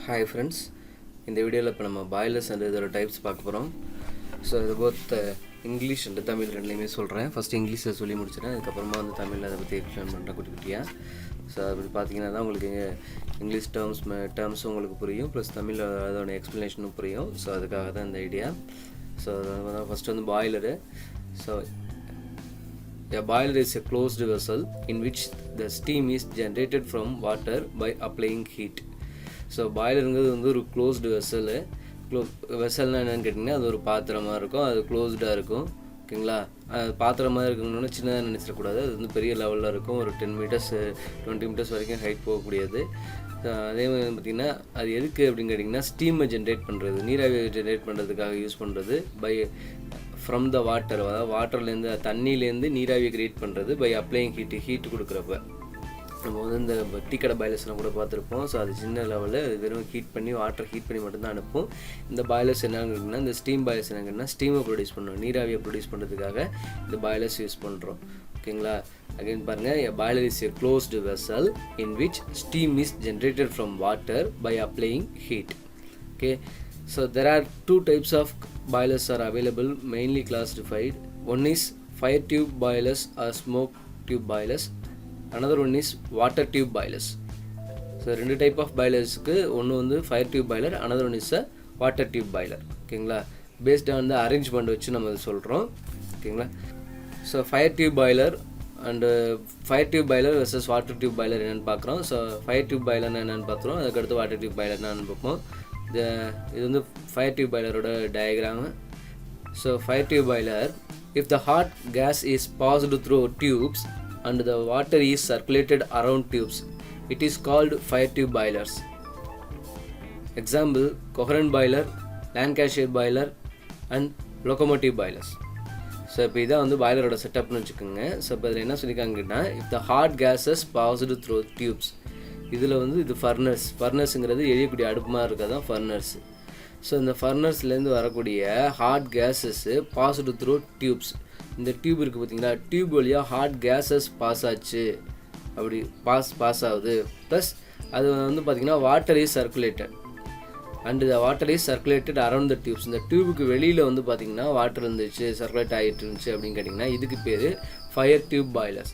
Hi friends, இந்த வீடியோவில் இப்போ நம்ம பாய்லர்ஸ் அண்ட் இதோட டைப்ஸ் பார்க்க போகிறோம். ஸோ இது போத் இங்கிலீஷ் அண்ட் தமிழ் ரெண்டுலேயுமே சொல்கிறேன். ஃபஸ்ட்டு இங்கிலீஷில் சொல்லி முடிச்சிடறேன், அதுக்கப்புறமா வந்து தமிழில் அதை பற்றி எக்ஸ்பிளைன் பண்ணுறேன் குட்டி குட்டியாக. ஸோ அப்படி பார்த்தீங்கன்னா தான் உங்களுக்கு இங்கிலீஷ் டேர்ம்ஸும் உங்களுக்கு புரியும், ப்ளஸ் தமிழில் அதோட எக்ஸ்ப்ளனேஷனும் புரியும். ஸோ அதுக்காக தான் இந்த ஐடியா. ஸோ ஃபஸ்ட்டு வந்து boiler. So a boiler is a closed vessel in which the steam is generated from water by applying heat. So பாய்லருங்கிறது வந்து ஒரு க்ளோஸ்டு வெசலு. வெசல்னால் என்னென்னு கேட்டிங்கன்னா அது ஒரு பாத்திரமாக இருக்கும், அது க்ளோஸ்டாக இருக்கும். ஓகேங்களா, அது பாத்திரமாக இருக்கணும்னா சின்னதாக நினச்சிடக்கூடாது. அது வந்து பெரிய லெவலில் இருக்கும், ஒரு 10 மீட்டர்ஸ் 20 மீட்டர்ஸ் வரைக்கும் ஹைட் போகக்கூடியது. அதே மாதிரி பார்த்திங்கன்னா அது எதுக்கு அப்படின்னு கேட்டிங்கன்னா ஸ்டீமை ஜென்ரேட் பண்ணுறது, நீராவியை ஜென்ரேட் பண்ணுறதுக்காக யூஸ் பண்ணுறது. பை ஃப்ரம் த வாட்டர், அதாவது வாட்டர்லேருந்து தண்ணியிலேருந்து நீராவியை க்ரியேட் பண்ணுறது பை அப்ளைங் ஹீட் கொடுக்குறப்ப. நம்ம வந்து இந்த டீக்கடை பாய்லர்ஸ்லாம் கூட பார்த்துருப்போம். ஸோ அது சின்ன லெவலில் அது வெறும் வாட்டர் ஹீட் பண்ணி மட்டும்தான் அனுப்பும். இந்த பாய்லர்ஸ் என்னங்கன்னா இந்த ஸ்டீம் பாய்லர்ஸ் என்னங்கன்னா ஸ்டீமை ப்ரொடியூஸ் பண்ணுறோம், நீராவியை ப்ரொடியூஸ் பண்ணுறதுக்காக இந்த பாய்லர்ஸ் யூஸ் பண்ணுறோம். ஓகேங்களா, அகைன் பாருங்கள், a boiler is a closed vessel in which steam is generated from water by applying heat. Okay, so there are two types of boilers are available, mainly classified. One is fire tube boilers or smoke tube boilers. Another one is water tube boilers. So ரெண்டு type of பாய்லர்ஸ்க்கு, ஒன்று வந்து fire tube boiler, another one is a water tube boiler. ஓகேங்களா, based on the arrangement வச்சு நம்ம சொல்கிறோம். ஓகேங்களா, so fire tube boiler and fire tube boiler versus water tube boiler என்னென்னு பார்க்குறோம். ஸோ ஃபயர் டியூப் பாய்லர்னா என்னென்னு பார்த்துருவோம், அதுக்கடுத்து வாட்டர் டியூப் பாய்லர் என்னென்னு பார்ப்போம். இது வந்து ஃபயர் டியூப் பாய்லரோட diagram. So fire tube boiler, if the hot gas is passed through tubes and the water is circulated around tubes, it is called fire tube boilers. Example, coherent boiler, Lancashire boiler and locomotive boilers. So இப்போ இதான் வந்து பாய்லரோட செட்டப்னு வச்சுக்கோங்க. So இப்போ இதில் என்ன சொல்லியிருக்காங்கன்னா, if the hot gases passed through tubes, இதில் வந்து இது ஃபர்னஸ்ங்கிறது எரியக்கூடிய அடுப்புமாக இருக்கிறது தான் ஃபர்னஸ். ஸோ இந்த ஃபர்னஸ்லேருந்து வரக்கூடிய hot cases passed through tubes. இந்த டியூப் இருக்குது பார்த்தீங்களா, டியூப் வழியாக ஹாட் கேஸஸ் பாஸ் ஆச்சு, அப்படி பாஸ் ஆகுது. ப்ளஸ் அது வந்து பார்த்திங்கன்னா water is circulated and the water is circulated around the tubes. இந்த டியூபுக்கு வெளியில் வந்து பார்த்திங்கன்னா வாட்டர் இருந்துச்சு, சர்க்குலேட் ஆகிட்டு இருந்துச்சு அப்படின்னு கேட்டிங்கன்னா இதுக்கு பேர் ஃபயர் டியூப் பாய்லர்ஸ்.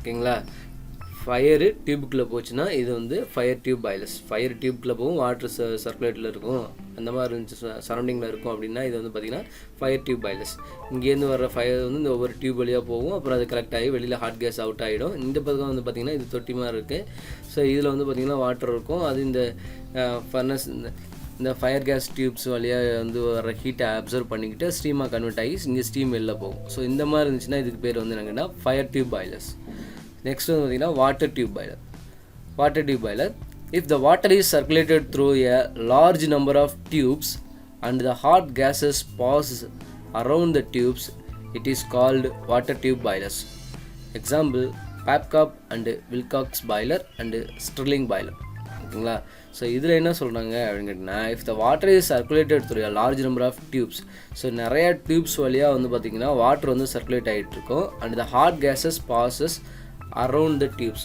ஓகேங்களா, ஃபயரு டியூபுக்குள்ளே போச்சுன்னா இது வந்து ஃபயர் டியூப் பாய்லர்ஸ். ஃபயர் டியூப்குள்ளே போகும், வாட்டர் சர்க்குலேட்டில் இருக்கும், அந்த மாதிரி இருந்துச்சு சரௌண்டிங்கில் இருக்கும் அப்படின்னா இது வந்து பார்த்திங்கன்னா ஃபயர் டியூப் பாய்லர்ஸ். இங்கேருந்து வர ஃபயர் வந்து இந்த ஒவ்வொரு டியூப் வழியாக போகும், அப்புறம் அது கலெக்ட் ஆகி வெளியில் ஹாட் கேஸ் அவுட் ஆகிடும். இந்த பக்கம் வந்து பார்த்திங்கன்னா இது தொட்டி மாதிரி இருக்குது. ஸோ இதில் வந்து பார்த்திங்கன்னா வாட்டர் இருக்கும், அது இந்த ஃபர்னஸ் இந்த ஃபயர் கேஸ் டியூப்ஸ் வழியாக வந்து வர ஹீட்டை அப்சர்வ் பண்ணிக்கிட்டு ஸ்டீமாக கன்வெர்ட் ஆகி இங்கே ஸ்டீம் வெளில போகும். ஸோ இந்த மாதிரி இருந்துச்சுன்னா இதுக்கு பேர் வந்து என்னங்கன்னா ஃபயர் டியூப் பாய்லர்ஸ். நெக்ஸ்ட் வந்து பார்த்திங்கன்னா water tube boiler. Water tube boiler, if the water is circulated through a large number of tubes and the hot gases pass around the tubes, it is called water tube boilers. Example, Babcock and Wilcox boiler and Stirling boiler. ஓகேங்களா, so இதில் என்ன சொல்கிறாங்க அப்படின்னு கேட்டிங்கன்னா, if the water is circulated through a large number of tubes, so நிறையா tubes வழியாக வந்து பார்த்திங்கன்னா வாட்டர் வந்து சர்க்குலேட் ஆகிட்டு இருக்கும், and the hot gases passes around the tubes.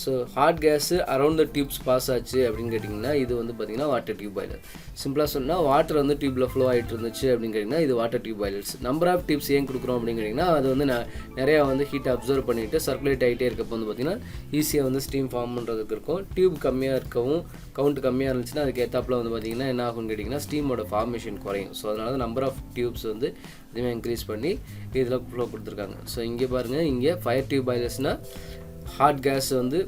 So hot gas around the tubes pass ஆச்சு அப்படின்னு கேட்டிங்கன்னா இது வந்து பார்த்திங்கன்னா வாட்டர் டியூப் பாய்லர். சிம்பிளாக சொன்னால் வாட்டர் வந்து டியூப்பில் ஃப்ளோ ஆகிட்டு இருந்துச்சு அப்படின்னு கேட்டிங்கன்னா இது water tube boilers. Number of tubes ஏன் கொடுக்குறோம் அப்படின்னு கேட்டிங்கன்னா அது வந்து நிறையா வந்து ஹீட்டை அப்சர்வ் பண்ணிவிட்டு சர்க்குலேட் ஆகிட்டே இருக்கப்போ வந்து பார்த்திங்கன்னா ஈஸியாக வந்து ஸ்டீம் ஃபார்ம் பண்ணுறதுக்கு இருக்கும். டியூப் கம்மியாக இருக்கவும் கவுண்ட் கம்மியாக இருந்துச்சுன்னா அதுக்கு ஏற்றாப்பில் வந்து பார்த்திங்கன்னா என்ன ஆகும்னு கேட்டிங்கன்னா ஸ்டீமோட ஃபார்மேஷன் குறையும். ஸோ அதனால தான் நம்பர் ஆஃப் டியூப்ஸ் வந்து இதுவுமே இன்க்ரீஸ் பண்ணி இதில் ஃப்ளோ கொடுத்துருக்காங்க. ஸோ இங்கே பாருங்கள், இங்கே ஃபயர் டியூப் பாய்லர்ஸ்னால் ஹாட் கேஸ் வந்து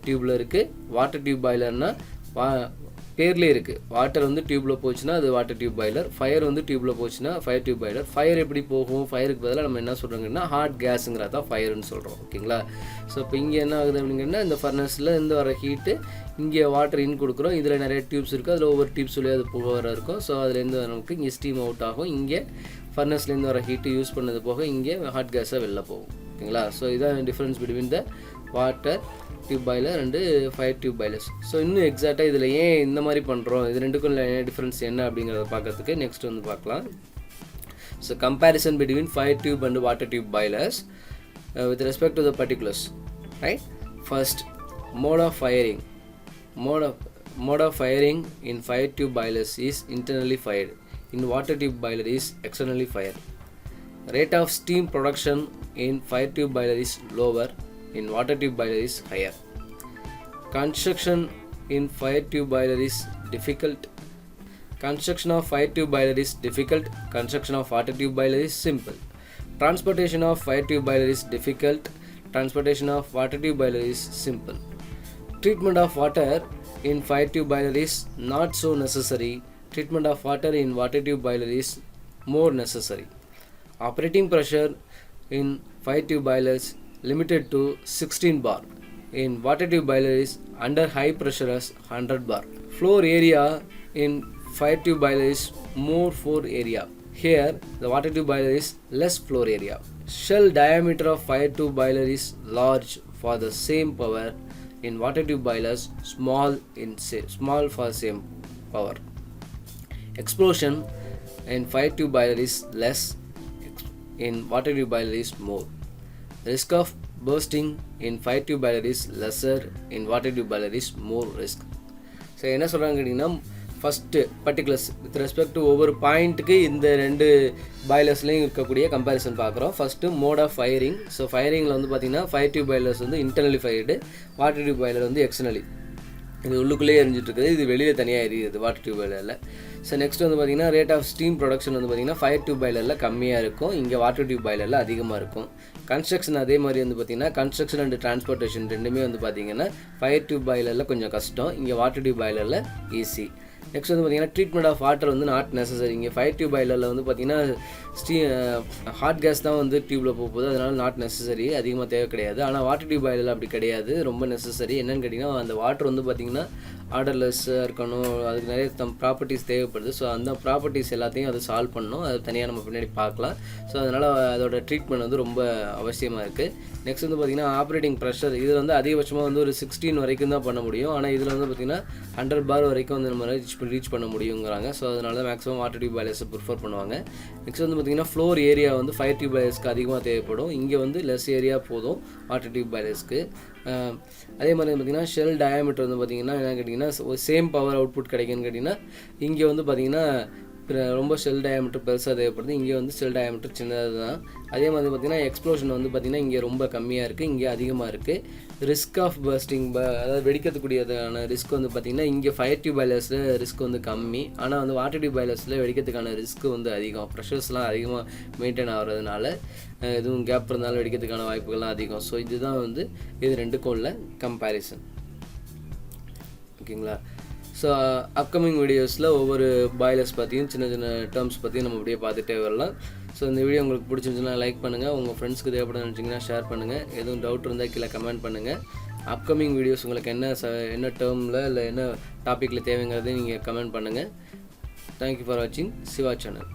டியூப்பில் இருக்குது. வாட்டர் டியூப் பாய்லர்னால் பேர்லேயே இருக்குது, வாட்டர் வந்து டியூப்பில் போச்சுன்னா அது வாட்டர் டியூப் பாய்லர், ஃபயர் வந்து டியூப்பில் போச்சுன்னா ஃபயர் டியூப் பாய்லர். ஃபயர் எப்படி போகும், ஃபயருக்கு பதிலாக நம்ம என்ன சொல்கிறோங்கன்னா ஹாட் கேஸுங்கிறதா ஃபயர்னு சொல்கிறோம். ஓகேங்களா, ஸோ இப்போ இங்கே என்ன ஆகுது அப்படிங்கன்னா இந்த ஃபர்னஸில் இருந்து வர ஹீட்டு இங்கே வாட்டர் இன் கொடுக்குறோம், இதில் நிறைய டியூப்ஸ் இருக்குது, அதில் ஒவ்வொரு டியூப்ஸ் வழியாக அது போக வர இருக்கும். ஸோ அதுலேருந்து நமக்கு இங்கே ஸ்டீம் அவுட் ஆகும், இங்கே ஃபர்னஸ்லேருந்து வர ஹீட்டு யூஸ் பண்ணது போக இங்கே ஹாட் கேஸாக வெளில போகும். ஓகேங்களா, ஸோ இதான் difference between the water tube boiler and fire tube boilers. So இன்னும் எக்ஸாக்டாக இதில் ஏன் இந்த மாதிரி பண்ணுறோம், இது ரெண்டுக்கும் டிஃப்ரென்ஸ் என்ன அப்படிங்கிறத பார்க்கறதுக்கு நெக்ஸ்ட் வந்து பார்க்கலாம். So comparison between fire tube and water tube boilers with respect to the particulars, right? First, mode of firing. mode of firing in fire tube boilers is internally fired. In water tube boiler is externally fired. Rate of steam production in fire tube boiler is lower. In water tube boiler is higher. Construction in fire tube boiler is difficult. Construction of fire tube boiler is difficult. Construction of water tube boiler is simple. Transportation of fire tube boiler is difficult. Transportation of water tube boiler is simple. Treatment of water in fire tube boiler is not so necessary. Treatment of water in water tube boiler is more necessary. Operating pressure in fire tube boilers limited to 16 bar. In water tube boiler is under high pressure as 100 bar. Floor area in fire tube boiler is more floor area. Here the water tube boiler is less floor area. Shell diameter of fire tube boiler is large for the same power. In water tube boilers small for same power. Explosion in fire tube boiler is less. In water tube boiler is more. Risk of bursting in fire tube boiler is lesser. In water tube boiler is more risk. So என்ன சொல்கிறாங்க கேட்டிங்கன்னா first particulars with respect to ஒவ்வொரு பாயிண்ட்டுக்கு இந்த ரெண்டு பாய்லர்ஸ்லையும் இருக்கக்கூடிய comparison பார்க்குறோம். First mode of firing. So ஃபயரிங்கில் வந்து பார்த்திங்கன்னா ஃபயர் டியூப் பாய்லர்ஸ் வந்து internally fired, water tube boiler வந்து எக்ஸ்டர்னலி. இது உள்ளுக்குள்ளேயே எரிஞ்சிட்ருக்குது, இது வெளியில் தனியாக எரியுது வாட்டர் டியூப் பாய்லரில். ஸோ நெக்ஸ்ட் வந்து பார்த்திங்கன்னா ரேட் ஆஃப் ஸ்டீம் ப்ரொடக்ஷன் வந்து பார்த்திங்கன்னா ஃபயர் டியூப் பாய்லரில் கம்மியாக இருக்கும், இங்கே வாட்டர் டியூப் பாய்லரில் அதிகமாக இருக்கும். கன்ஸ்ட்ரக்ஷன் அதே மாதிரி வந்து பார்த்திங்கன்னா கன்ஸ்ட்ரக்ஷன் அண்ட் டிரான்ஸ்போர்ட்டேஷன் ரெண்டுமே வந்து பார்த்திங்கன்னா ஃபயர் டியூப் பாய்லரில் கொஞ்சம் கஷ்டம், இங்கே வாட்டர் டியூப் பாய்லரில் ஈஸி. நெக்ஸ்ட் வந்து பார்த்திங்கன்னா ட்ரீட்மெண்ட் ஆஃப் வாட்டர் வந்து நாட் நெசசரி. இங்கே ஃபயர் டியூப் பாய்லரில் வந்து பார்த்திங்கன்னா ஹாட் கேஸ் தான் வந்து டியூப்பில் போகுது, அதனால் நாட் நெசசரி, அதிகமாக தேவை கிடையாது. ஆனால் வாட்டர் டியூப் பாய்லரில் அப்படி கிடையாது, ரொம்ப நெசசரி. என்னென்னு கேட்டிங்கன்னா அந்த வாட்டர் வந்து பார்த்திங்கன்னா ஆர்டர்லெஸ்ஸாக இருக்கணும், அதுக்கு நிறைய ப்ராப்பர்ட்டிஸ் தேவைப்படுது. ஸோ அந்த ப்ராப்பர்ட்டிஸ் எல்லாத்தையும் அதை சால்வ் பண்ணணும், அது தனியாக நம்ம பின்னாடி பார்க்கலாம். ஸோ அதனால் அதோட ட்ரீட்மெண்ட் வந்து ரொம்ப அவசியமாக இருக்குது. நெக்ஸ்ட் வந்து பார்த்திங்கன்னா ஆப்ரேட்டிங் ப்ரெஷர். இதில் வந்து அதிகபட்சமாக வந்து ஒரு 16 வரைக்கும் தான் பண்ண முடியும், ஆனால் இதில் வந்து பார்த்திங்கன்னா 100 பார் வரைக்கும் வந்து நம்ம ரீச் பண்ண முடியுங்கிறாங்க. ஸோ அதனால தான் மேக்ஸிமம் வாட்டர் டியூப் பாய்லர்ஸை ப்ரிஃபர் பண்ணுவாங்க. நெக்ஸ்ட் வந்து பார்த்திங்கன்னா ஃப்ளோர் ஏரியா வந்து ஃபயர் டியூப் பாய்லர்ஸ்க்கு அதிகமாக தேவைப்படும், இங்கே வந்து லெஸ் ஏரியா போதும் வாட்டர் டியூப் பாய்லர்ஸ்க்கு. அதே மாதிரி பார்த்திங்கன்னா ஷெல் டயாமீட்டர் வந்து பார்த்திங்கன்னா என்ன கேட்டிங்கன்னா சேம் பவர் அவுட்புட் கிடைக்குன்னு கேட்டிங்கன்னா இங்கே வந்து பார்த்திங்கன்னா ரொம்ப ஷெல் டயாமீட்டர் பெருசாக தேவைப்படுது, இங்கே வந்து ஷெல் டயாமீட்டர் சின்னது தான். அதே மாதிரி பார்த்திங்கன்னா எக்ஸ்ப்ளோஷன் வந்து பார்த்திங்கன்னா இங்கே ரொம்ப கம்மியாக இருக்குது, இங்கே அதிகமாக இருக்குது. ரிஸ்க் ஆஃப் பர்ஸ்டிங் அதாவது வெடிக்கிறதுக்கூடியதான ரிஸ்க் வந்து பார்த்திங்கன்னா இங்கே ஃபயர் டியூப் பாய்லர்ஸில் ரிஸ்க் வந்து கம்மி, ஆனால் வந்து வாட்டர் டியூப் பாய்லர்ஸில் வெடிக்கிறதுக்கான ரிஸ்க் வந்து அதிகம். ப்ரெஷர்ஸ்லாம் அதிகமாக மெயின்டைன் ஆகிறதுனால எதுவும் கேப் இருந்தாலும் வெடிக்கிறதுக்கான வாய்ப்புகள்லாம் அதிகம். ஸோ இதுதான் வந்து இது ரெண்டுக்கும் உள்ள கம்பேரிசன். ஓகேங்களா? ஸோ அப்கமிங் வீடியோஸில் ஒவ்வொரு பாய்லர்ஸ் பற்றியும் சின்ன சின்ன டேர்ம்ஸ் பற்றியும் நம்ம அப்படியே பார்த்துட்டே வரலாம். ஸோ இந்த வீடியோ உங்களுக்கு பிடிச்சிருந்துச்சுன்னா லைக் பண்ணுங்கள், உங்கள் ஃப்ரெண்ட்ஸ்க்கு தேவைப்பட நினச்சிங்கன்னா ஷேர் பண்ணுங்கள், எதுவும் டவுட் இருந்தால் கீழே கமெண்ட் பண்ணுங்கள். அப்கமிங் வீடியோஸ் உங்களுக்கு என்ன டேர்மில் இல்லை என்ன டாப்பிக்கில் தேவைங்கிறதையும் நீங்கள் கமெண்ட் பண்ணுங்கள். தேங்க்யூ ஃபார் வாட்சிங் சிவா சேனல்.